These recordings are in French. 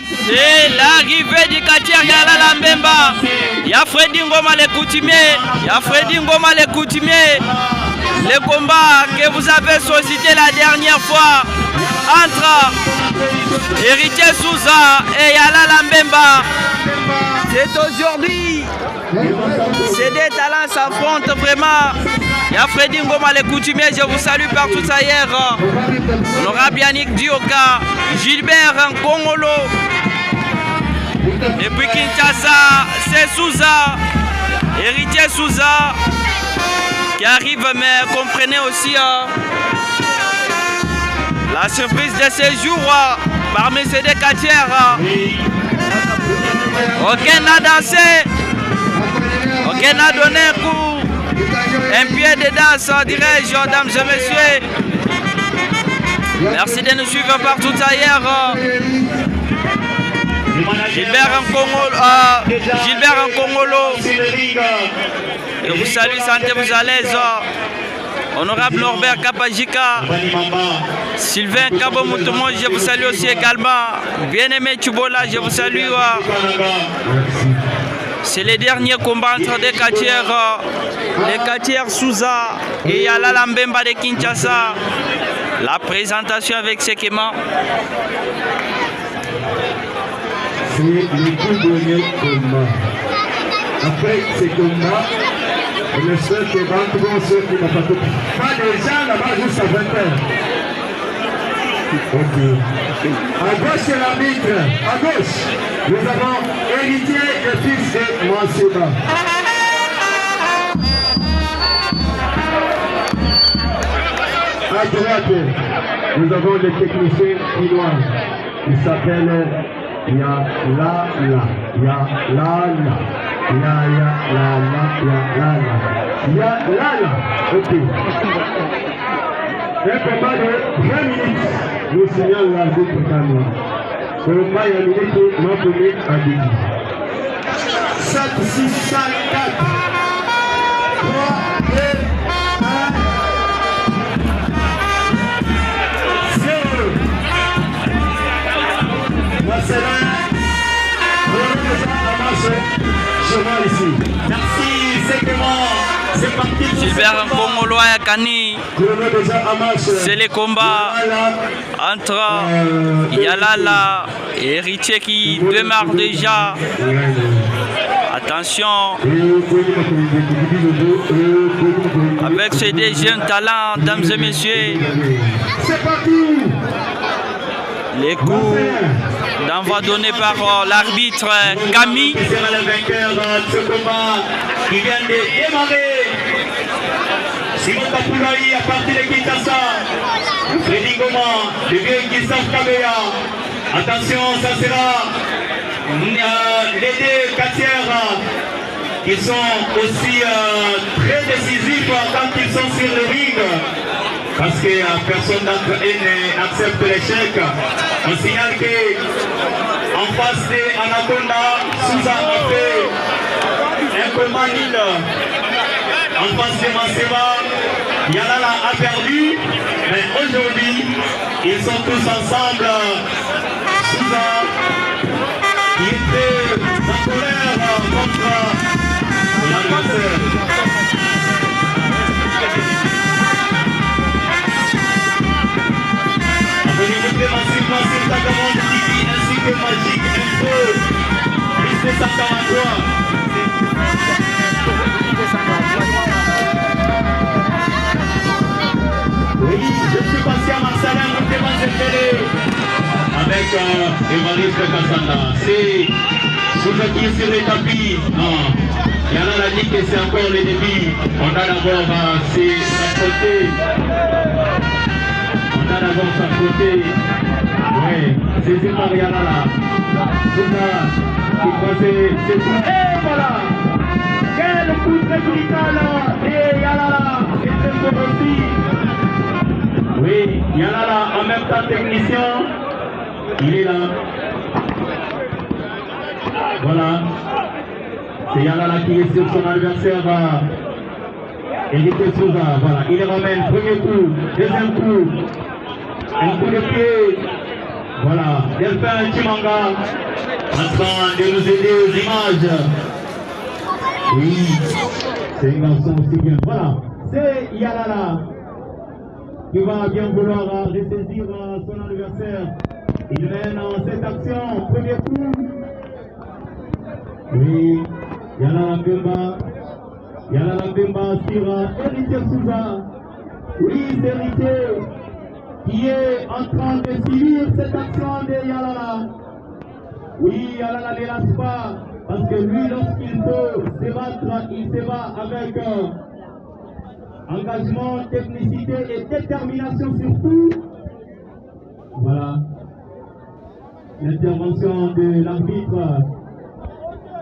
C'est l'arrivée du quartier Yalala Mbemba. Y'a Freddy Ngoma les coutumiers. Y'a Freddy Ngoma les coutumiers. Le combat que vous avez sollicité la dernière fois entre Héritier Souza et Yalala Mbemba. C'est aujourd'hui. Ces deux talents s'affrontent vraiment. Y'a Freddy Ngoma les coutumiers, je vous salue partout ailleurs. Honorable Yannick Dioka, Gilbert Nkongolo. Et puis Kinshasa, c'est Souza, Héritier Souza qui arrive, mais comprenez aussi la surprise de ces jours parmi ces deux quartiers. Aucun n'a dansé, aucun n'a donné un coup, un pied de danse, dirais-je, mesdames et messieurs. Merci de nous suivre partout ailleurs. Gilbert Nkongolo, je vous salue, sentez-vous à l'aise. Honorable Norbert Kapajika, Sylvain Kabomoutomo, je vous salue aussi également. Bien-aimé Tchubola, je vous salue. C'est les derniers combats entre des quartiers, les quartiers Souza et Yalala Mbemba de Kinshasa. La présentation avec Sekema. C'est le tout dernier combat. Après ces combats, le seul qui va trouver ceux qui n'ont pas tout. Pas déjà là-bas juste à 20h. Ok. À gauche c'est l'arbitre. À gauche, nous avons Héritier et fils de Manseba. À droite, nous avons le technicien chinois. Il s'appelle Yalala. Ok. Un combat de 20 minutes. Nous signalons l'arbitre Kanoa. Combat Yamine qui m'a donné à Didi. 7, 6, 5, 4, 3, 2, 1, 0. Marcelin. Ici. Merci, c'est comment c'est parti. Gilbert Nkongolo et Kani. C'est les combats entre Yalala et Héritier qui démarrent déjà. Attention. Avec ces deux jeunes talents, mesdames et messieurs. C'est parti. Les coups d'envoi donné par l'arbitre Camille. C'est le vainqueur de ce combat qui vient de démarrer. Simon Tapoulaï à partir de Kinshasa. Freddy Ngoma, le vieux Christophe Kabea. Attention, ça sera les deux quartiers qui sont aussi très décisifs quand ils sont sur le ring. Parce que personne d'entre eux n'accepte l'échec. On signale qu'en face de Anaconda, Souza a fait un combat nul. En face de Manseba, Yalala a perdu. Mais aujourd'hui, ils sont tous ensemble. Souza, qui était en colère contre l'adversaire. Massive Takamon TV ainsi que Magique Info. Plus de 143. Oui, je suis passé à Marcelin, vous devez m'interpeller. Avec Évariste Kassanda. C'est Souza qui est sur les tapis. Non. Yana l'a dit que c'est encore le début. On a d'abord s'affronter. On a d'abord s'affronter. Oui, c'est par Yalala. Souza qui croisait ses coups. Et voilà. Quel coup très brutal. Et Yalala est très fort aussi. Oui, Yalala en même temps technicien. Il est là. Voilà. C'est Yalala qui est sur son adversaire. Héritier Souza. Voilà. Il ramène premier coup, deuxième coup. Un coup de pied. Voilà, Delphin Chimanga en train de nous aider aux images. Oui, c'est un garçon aussi bien. Voilà, c'est Yalala qui va bien vouloir ressaisir son adversaire. Il mène cette action, premier coup. Oui, Yalala Mbemba sur Héritier Souza. Oui, c'est Héritier qui est en train de subir cette action de Yalala. Oui, Yalala ne lâche pas, parce que lui, lorsqu'il peut se battre, il se bat avec engagement, technicité et détermination surtout. Voilà. L'intervention de l'arbitre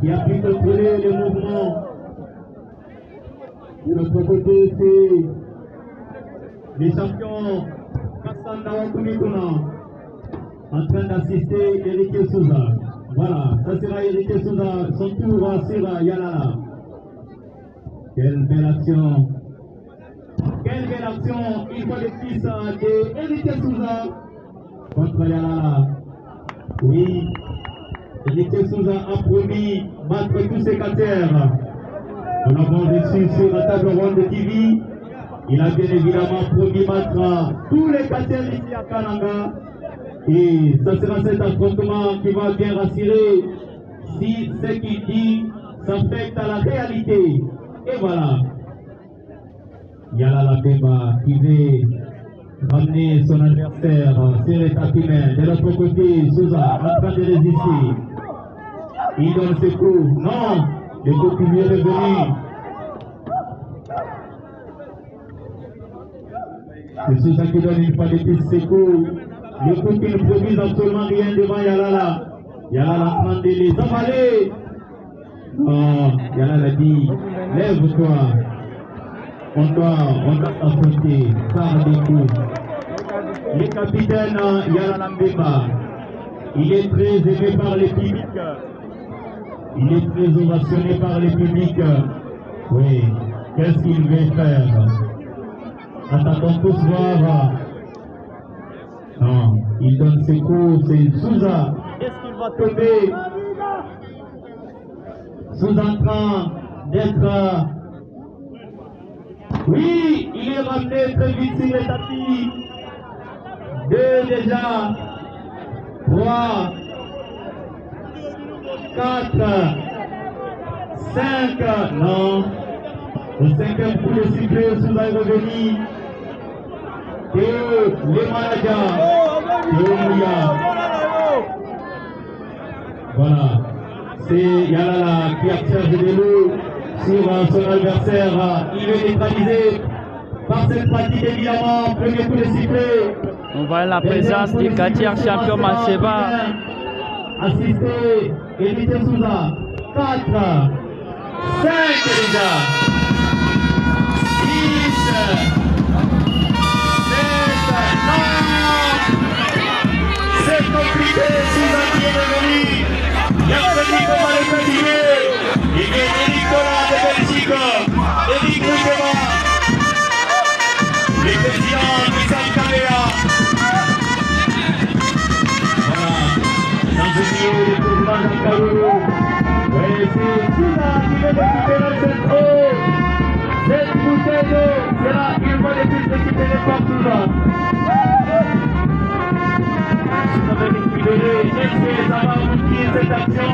qui a pu contrôler les mouvements. De l'autre côté, c'est les champions Kassanda Wakumikuna en train d'assister Héritier Souza. Voilà, ça sera Héritier Souza, son tour sur Yalala. Quelle belle action! Quelle belle action, une fois de plus, de Héritier Souza contre Yalala. Oui, Héritier Souza a promis battre tous ses casseurs. Nous l'avons reçu sur la table ronde de TV. Il a bien évidemment promis battre tous les casseurs ici à Kananga. Et ça sera cet affrontement qui va bien rassurer si ce qu'il dit s'affecte à la réalité. Et voilà. Yalala Mbemba qui veut ramener son adversaire sur les tapis mains. De l'autre côté, Souza en train de résister. Il donne ses coups. Non, le coup qui lui est revenu. C'est Souza qui donne une fois de plus ses coups. Le coup qui ne produit absolument rien devant Yalala. Yalala en train de les avaler. Non, Yalala dit, lève-toi. On doit s'affronter par des coups. Le capitaine Yalala Mbemba, il est très aimé par le public. Il est très ovationné par le public. Oui, qu'est-ce qu'il veut faire? Attendons tous voir. Non, il donne ses coups, c'est Souza. Est-ce qu'il va tomber? Souza en train d'être... Oui, il est ramené très vite sur le tapis. 2 déjà. 3. 4. 5. Non. Le 5e coup de sifflet, Souza est revenu. Et les managers. Voilà. C'est Yalala qui a chargé de l'eau sur son adversaire. Il est neutralisé par cette pratique évidemment. Premier coup de sifflet. On voit la présence du Katia champion Manseba. Assisté Héritier Souza. 4. 5 déjà. 6. 7. Non. C'est compliqué. Souza qui est revenu. Il y a Frédéric Goma le continuer. Il y a Nicolas de Belgique. Eric Rukema. Le président Michel Kamea. Voilà. Dans le milieu, le président Jean Kalulu. Oui, c'est Souza qui veut récupérer cette eau. Cette bouteille d'eau sera une fois de plus récupérée par Souza. Souza va récupérer. Est-ce que ça va aboutir cette action?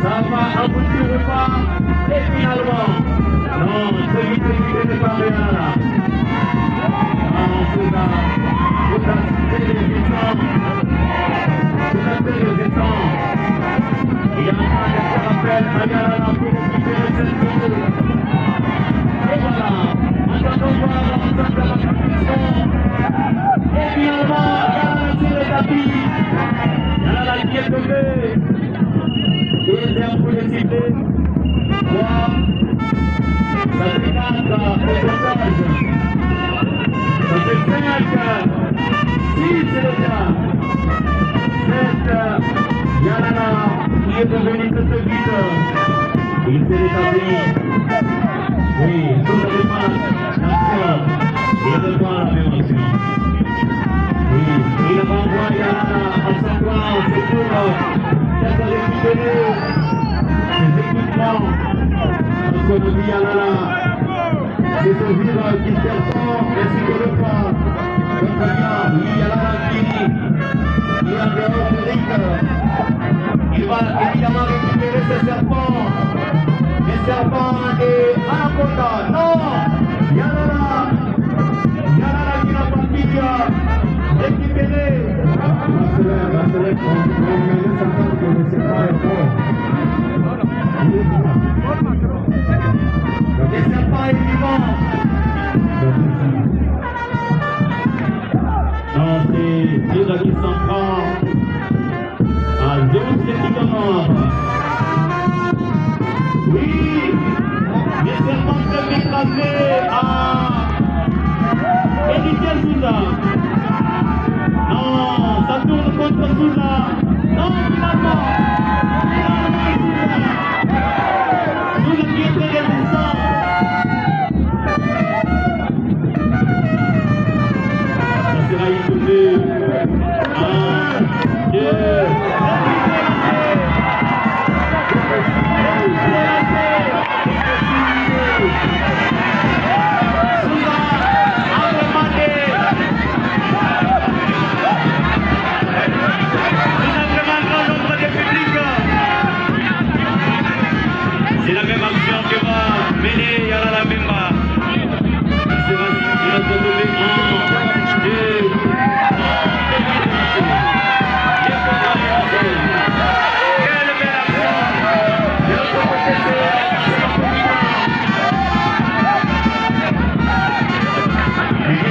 Ça va aboutir ou pas? Et finalement, non, c'est vite récupéré par Yalala. Non, Souza fait résistant. Souza fait résistant. Il y a un train de faire appel à Yalala pour récupérer cette eau. Et voilà, attendons voir l'ensemble de la compétition. Et finalement, Yalala sur le tapis. Yalala qui est tombé. Deuxième coup de sifflet. 3. Ça fait 4 au passage. Ça fait 5. 6 déjà. 7. Yalala qui est devenu très vite. Il s'est rétabli. Oui, tout le défense. Action. Il reprend la même action. Oui, il renvoie Yalala. Serpent, c'est pour qu'elle récupérer ses équipements. L'économie c'est saisir qui Serpent ainsi que le pas. Il y a la fini. Il y a dehors Eric. Il va évidemment récupérer ce serpent. Les serpents et Anaconda. Non! Yalala qui n'a pas pu récupérer. Les serpents est vivant. Non, c'est Dieu qui s'en prend à Zeus qui commande. Oui, les serpents peuvent écraser à Élisée Souza. Non, ça tourne contre Souza. Non, finalement Souza qui était résistant. Ça sera écouté. 1, 2, c'est la même action que va mener Yalala Mbemba. Il va se retrouver 1, 2, 3. Quelle belle action! De l'autre côté,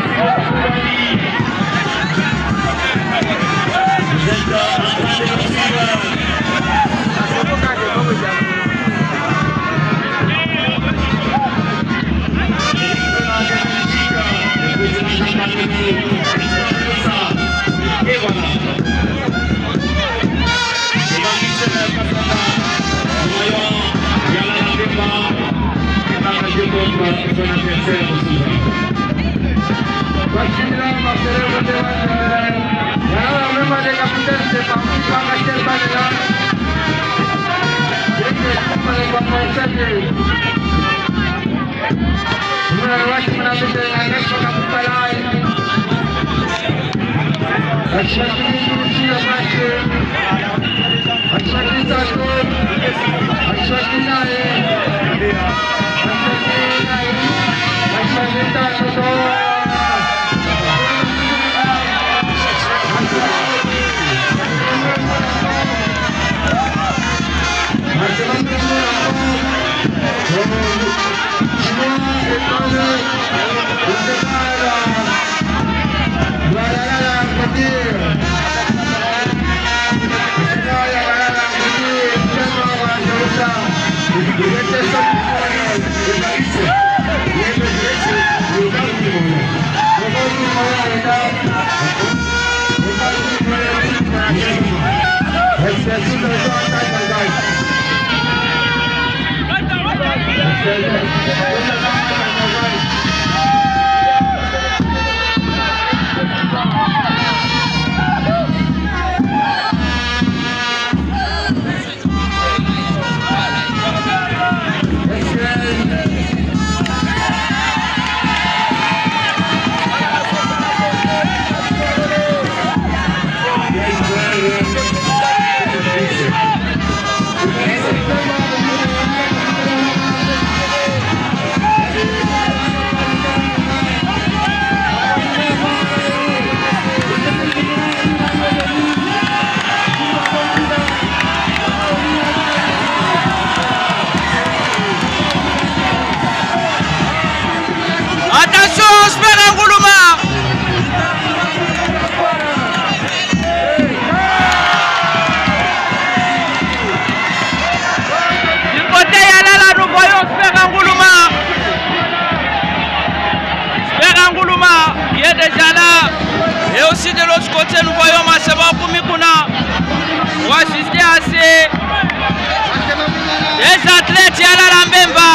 vous êtes en train de nous suivre. Et voilà. Et là, nous voyons Yalala Mbemba qui va rager contre son adversaire aussi. Yalala Mbemba de capitaine de Paris va racheter le balle. déjà là. Et aussi de l'autre côté, nous voyons Maseba Koumikouna pour assister à ces athlètes Yalala Mbemba.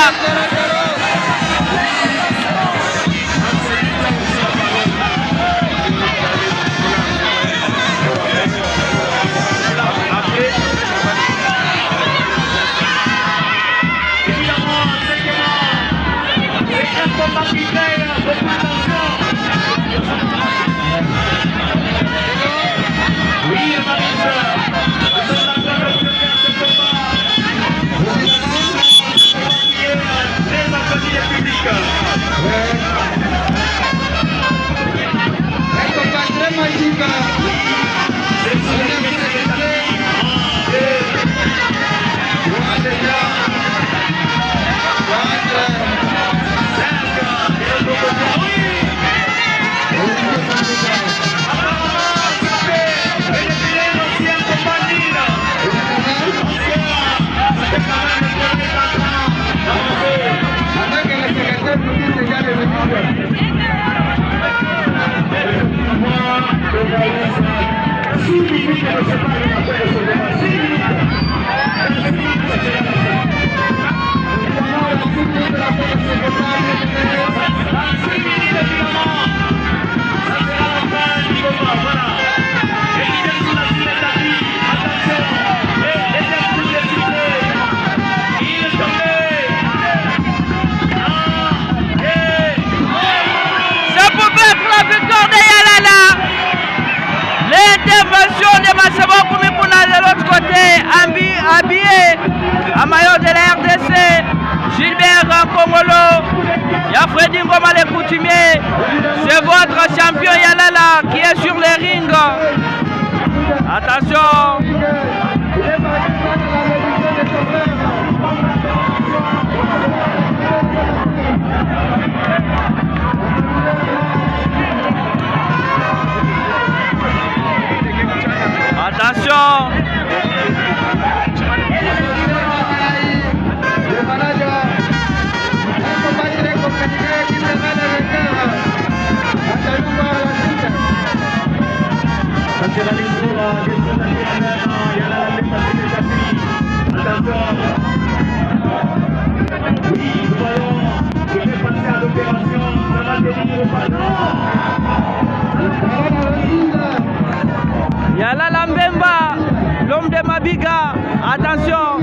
Attention,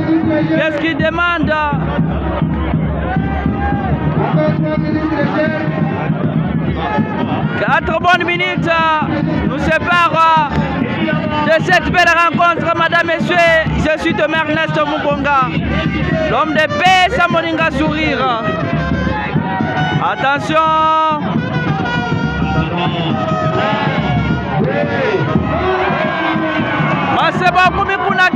qu'est-ce qu'il demande? 4 bonnes minutes nous séparent de cette belle rencontre, madame, messieurs. Je suis Thomas Ernesto Mukonga, l'homme de paix, Samoninga sourire. Attention. Maseba Kumikuna